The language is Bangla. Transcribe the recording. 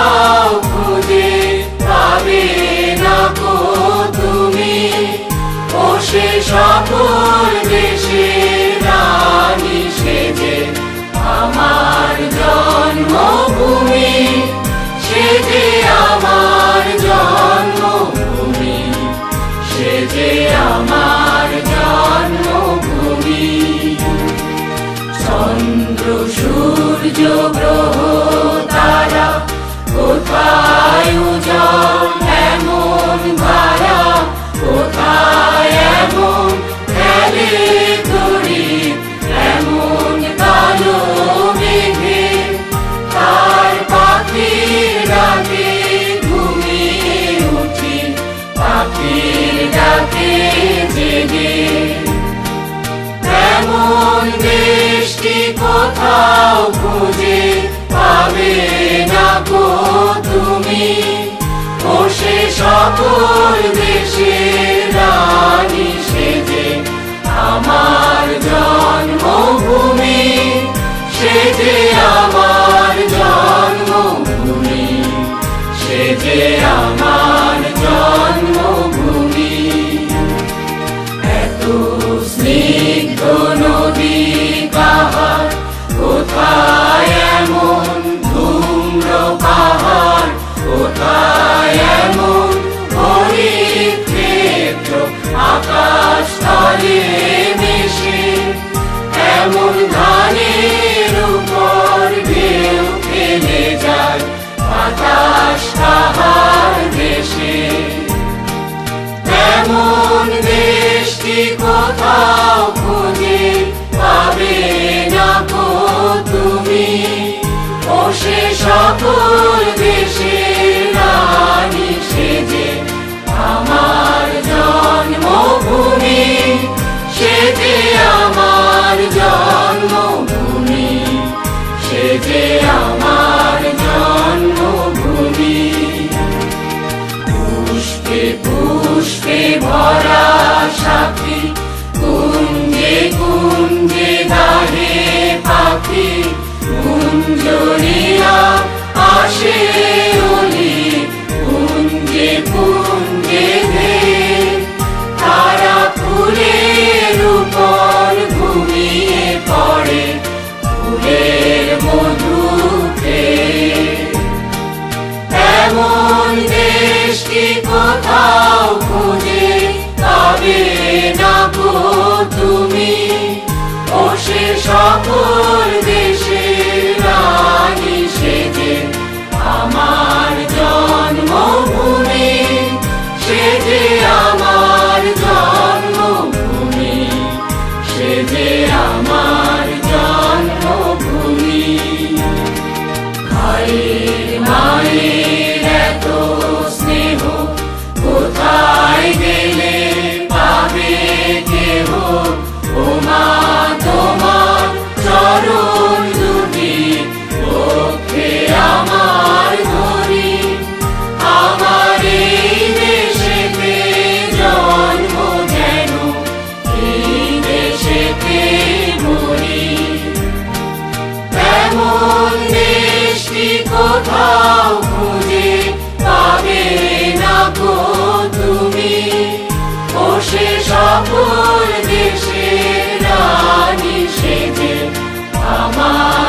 কোথাও খুঁজে পাবে না গো তুমি, ও সে সকল দেশের রানী সেজে আমার জন্মভূমি, সেজে আমার জন্মভূমি, সেজে আমার জন্মভূমি। চন্দ্র সূর্য গ্রহ তারা কোথায় উজ্জ্বল এমন ধারা, কোথায় এমন খেলে তড়িৎ এমন কালো মেঘে, তার পাখির ডাকে ঘুমিয়ে উঠি, পাখির ডাকে জেগে। এমন দেশটি কোথাও খুঁজে পাবে না গো তুমি, ও সে সকল দেশের রানী সেজে আমার জন্মভূমি, সেজে আমার জন্মভূমি, সেজে আমার জন্মভূমি। এত স্নিগ্ধ নদী কাহার, কোথায় এমন ধূম্র পাহাড়, কোথায় এমন হরিত ক্ষেত্র আকাশ তলে মিশে, এমন ধানের উপর ঢেউ খেলে যায় বাতাস তাহার দেশে। এমন দেশটি কোথাও খুঁজে পাবে না গো তুমি, ও সে সকল দেশের রানী সেজে আমার জন্মভূমি, সেজে আমার জন্মভূমি, সেজে আমার জন্মভূমি। পুষ্পে পুষ্পে ভরা সাথী, কুঞ্জে কুঞ্জে গাহে পাখি, কুঞ্জরিয়া আসে অলি, কুঞ্জে কুঞ্জে ধে, তারা ফুলের উপর ঘুমিয়ে পড়ে, ফুলের মধু খেয়ে। এমন দেশটি কোথাও খুঁজে পাবে না গো তুমি, ও সে সকল দেশের রানী সেজে আমার জন্মভূমি, সেজে আমার জন্মভূমি, সেজে আমার জন্মভূমি। ভাইয়ের মায়ের এত স্নেহ কোথায় গেলে পাবে কেহ, ও মা তোমার চরণ দুটি পক্ষে আমার ধরি, আমার এই দেশেতে জন্ম যেন এই দেশেতে মরি। এমন দেশটি কোথাও খুঁজে পাবে না গো তুমি, ও সে সকল দেশের রানী সেজে আমার